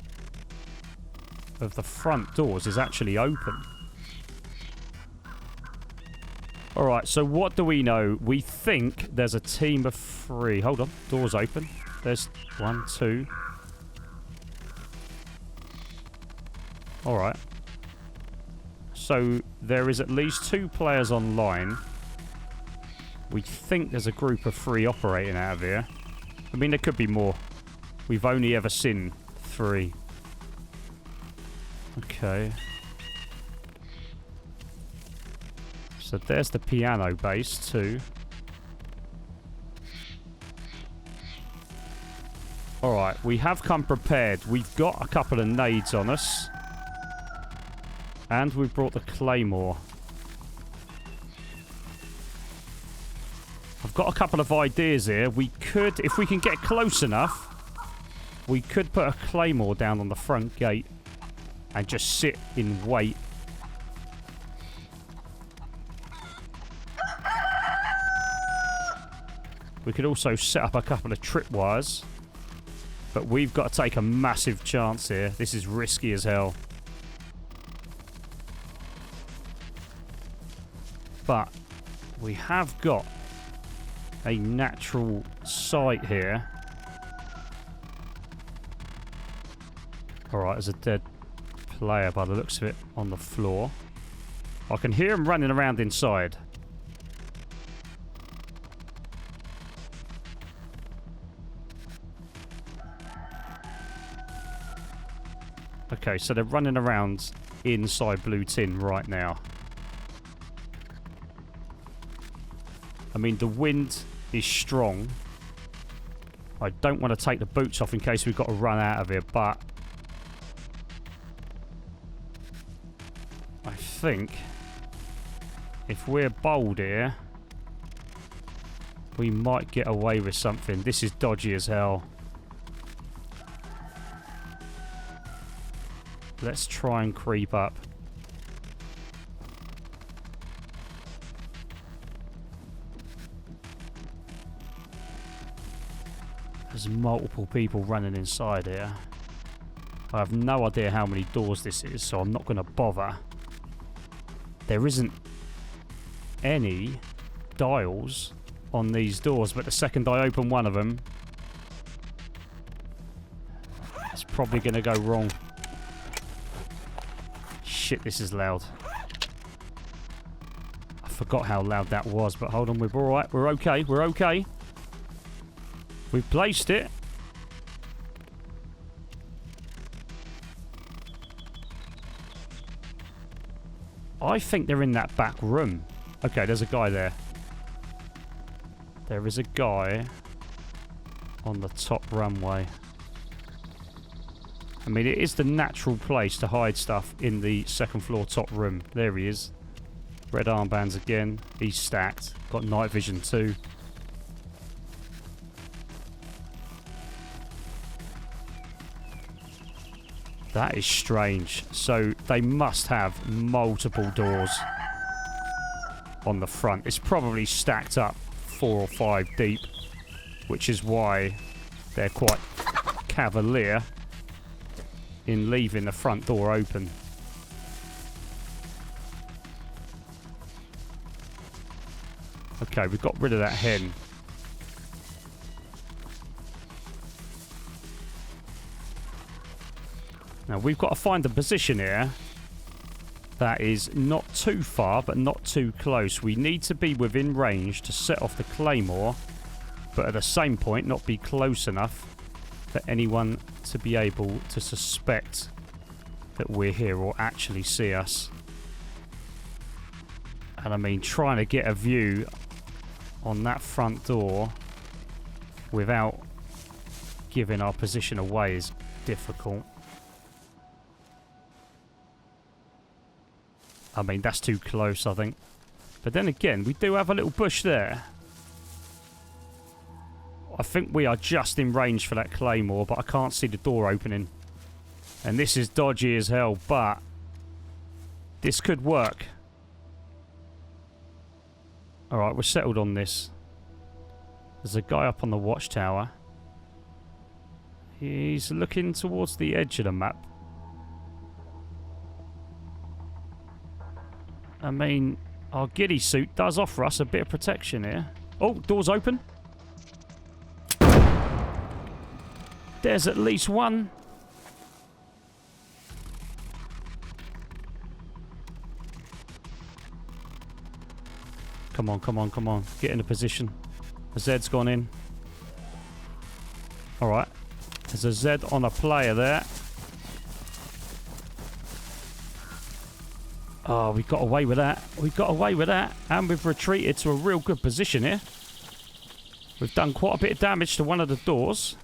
of the front doors is actually open. Alright, so what do we know? We think there's a team of 3. Hold on, doors open. There's 1, 2. Alright. So there is at least 2 players online. We think there's a group of 3 operating out of here. I mean, there could be more. We've only ever seen 3. Okay. So there's the piano base too. Alright, we have come prepared. We've got a couple of nades on us. And we've brought the claymore. I've got a couple of ideas here. We could, if we can get close enough, we could put a claymore down on the front gate and just sit in wait. We could also set up a couple of tripwires. But we've got to take a massive chance here. This is risky as hell. But we have got a natural site here. Alright, there's a dead player by the looks of it on the floor. I can hear him running around inside. Okay, so they're running around inside Blue Tin right now. I mean, the wind is strong. I don't want to take the boots off in case we've got to run out of here, but I think if we're bold here, we might get away with something. This is dodgy as hell. Let's try and creep up. There's multiple people running inside here. I have no idea how many doors this is, so I'm not going to bother. There isn't any dials on these doors, but the second I open one of them, it's probably going to go wrong. Shit, this is loud. I forgot how loud that was, but hold on, we're alright. We're okay. We're okay. We've placed it. I think they're in that back room. Okay, there's a guy there. There is a guy on the top runway. I mean, it is the natural place to hide stuff in the second floor top room. There he is. Red armbands again. He's stacked. Got night vision too. That is strange. So they must have multiple doors on the front. It's probably stacked up 4 or 5 deep, which is why they're quite cavalier in leaving the front door open. Okay, we've got rid of that hen. Now we've got to find a position here that is not too far but not too close. We need to be within range to set off the claymore, but at the same point not be close enough for anyone to be able to suspect that we're here or actually see us. And I mean, trying to get a view on that front door without giving our position away is difficult. I mean, that's too close, I think. But then again, we do have a little bush there. I think we are just in range for that claymore, but I can't see the door opening. And this is dodgy as hell, but this could work. Alright, we're settled on this. There's a guy up on the watchtower. He's looking towards the edge of the map. I mean, our Ghillie Suit does offer us a bit of protection here. Oh, door's open. There's at least one. Come on, come on, come on. Get in a position. The Zed's gone in. Alright. There's a Zed on a player there. Oh, we got away with that. We got away with that. And we've retreated to a real good position here. We've done quite a bit of damage to one of the doors.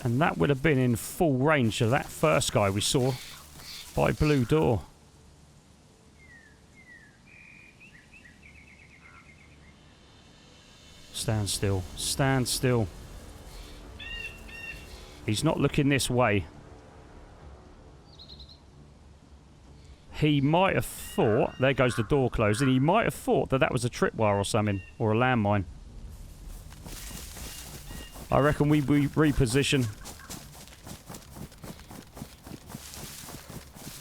And that would have been in full range of that first guy we saw by blue door. Stand still. Stand still. He's not looking this way. He might have thought... There goes the door closing. He might have thought that that was a tripwire or something. Or a landmine. I reckon we reposition.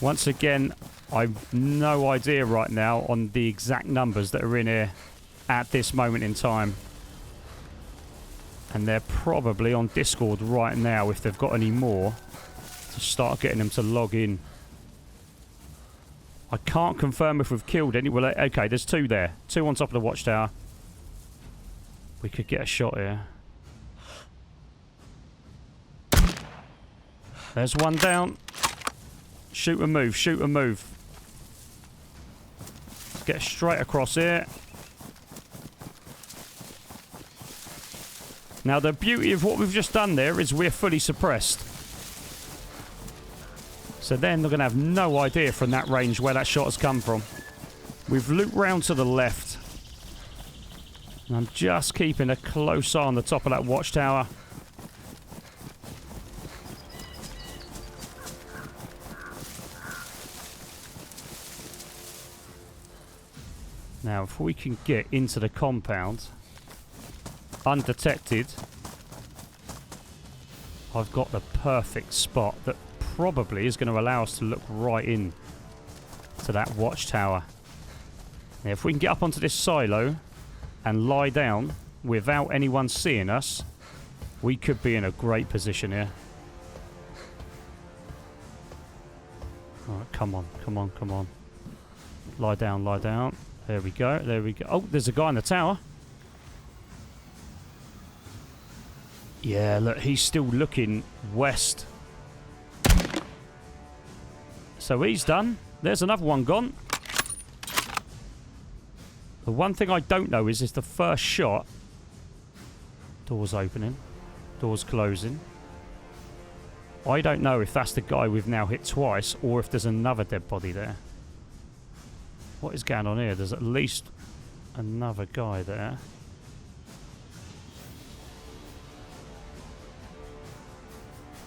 Once again, I've no idea right now on the exact numbers that are in here at this moment in time. And they're probably on Discord right now if they've got any more to start getting them to log in. I can't confirm if we've killed any. Well, okay, there's 2 there. 2 on top of the watchtower. We could get a shot here. There's one down. Shoot and move, shoot and move. Let's get straight across here. Now, the beauty of what we've just done there is we're fully suppressed. So then they're going to have no idea from that range where that shot has come from. We've looped round to the left. And I'm just keeping a close eye on the top of that watchtower. Now, if we can get into the compound undetected, I've got the perfect spot that probably is going to allow us to look right in to that watchtower. Now, if we can get up onto this silo and lie down without anyone seeing us, we could be in a great position here. Alright, come on, come on, come on. Lie down, lie down. There we go, there we go. Oh, there's a guy in the tower. Yeah, look, he's still looking west. So he's done. There's another one gone. The one thing I don't know is the first shot. Doors opening. Doors closing. I don't know if that's the guy we've now hit twice or if there's another dead body there. What is going on here? There's at least another guy there.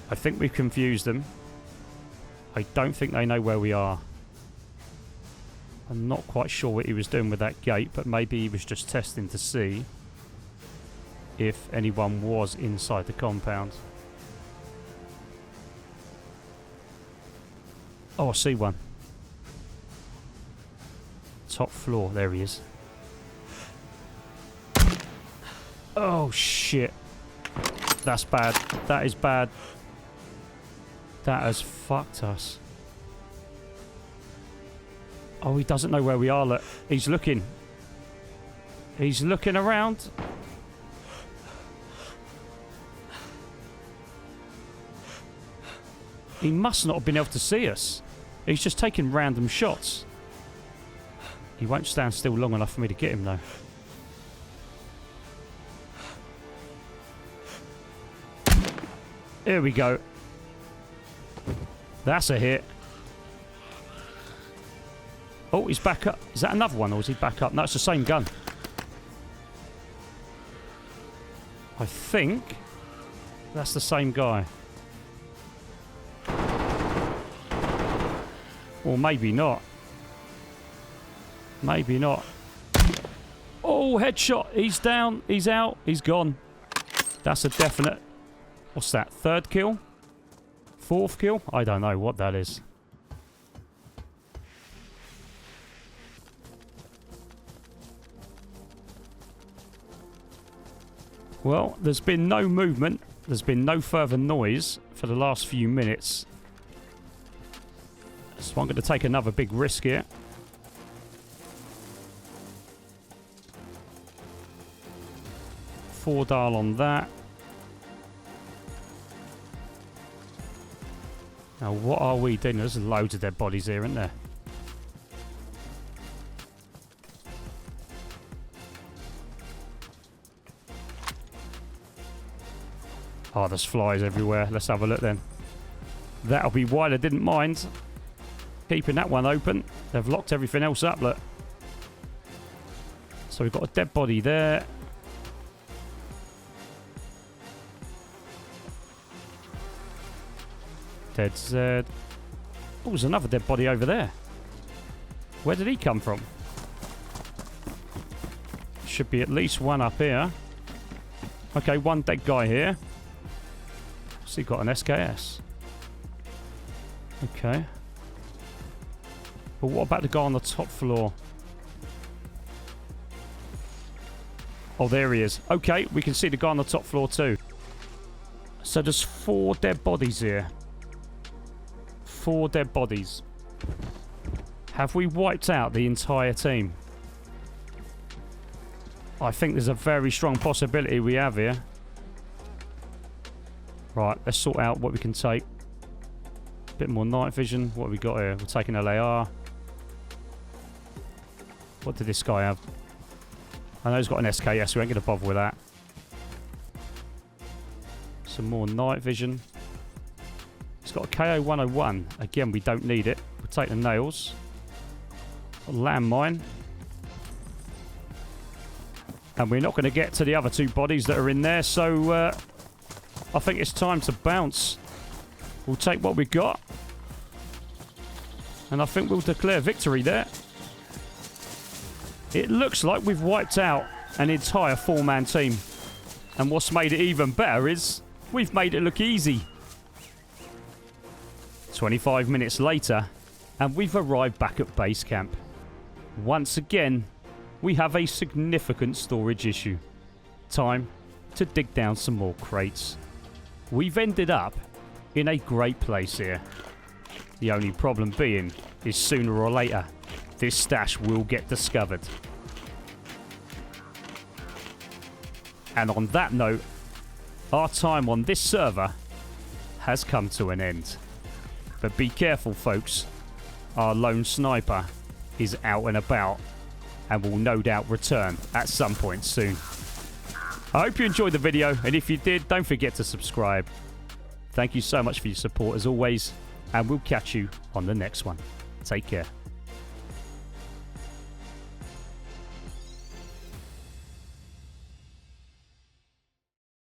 I think we've confused them. I don't think they know where we are. I'm not quite sure what he was doing with that gate, but maybe he was just testing to see if anyone was inside the compound. Oh, I see one. Top floor. There he is. Oh, shit. That's bad. That is bad. That has fucked us. Oh, he doesn't know where we are. Look, he's looking. He's looking around. He must not have been able to see us. He's just taking random shots. He won't stand still long enough for me to get him, though. Here we go. That's a hit. Oh, he's back up. Is that another one, or is he back up? No, it's the same gun. I think that's the same guy. Or maybe not. Maybe not. Oh, headshot. He's down. He's out. He's gone. That's a definite... What's that? Third kill? Fourth kill? I don't know what that is. Well, there's been no movement. There's been no further noise for the last few minutes. So I'm going to take another big risk here. Four dial on that. Now, what are we doing? There's loads of dead bodies here, isn't there? Oh, there's flies everywhere. Let's have a look then. That'll be why they didn't mind keeping that one open. They've locked everything else up, look. So we've got a dead body there. DayZ. Oh, there's another dead body over there. Where did he come from? Should be at least one up here. Okay, one dead guy here. So he got an SKS. Okay. But what about the guy on the top floor? Oh, there he is. Okay, we can see the guy on the top floor too. So there's 4 dead bodies here. 4 dead bodies. Have we wiped out the entire team? I think there's a very strong possibility we have here. Right, let's sort out what we can take. Bit more night vision. What have we got here? We're taking LAR. What did this guy have? I know he's got an SKS. We ain't going to bother with that. Some more night vision. He's got a KO 101. Again, we don't need it. We'll take the nails. A landmine. And we're not going to get to the other 2 bodies that are in there. So I think it's time to bounce. We'll take what we got. And I think we'll declare victory there. It looks like we've wiped out an entire 4-man team. And what's made it even better is we've made it look easy. 25 minutes later, And we've arrived back at base camp. Once again, we have a significant storage issue. Time to dig down some more crates. We've ended up in a great place here. The only problem being is sooner or later, this stash will get discovered. And on that note, our time on this server has come to an end. But be careful, folks. Our lone sniper is out and about and will no doubt return at some point soon. I hope you enjoyed the video, and if you did, don't forget to subscribe. Thank you so much for your support as always, and we'll catch you on the next one. Take care.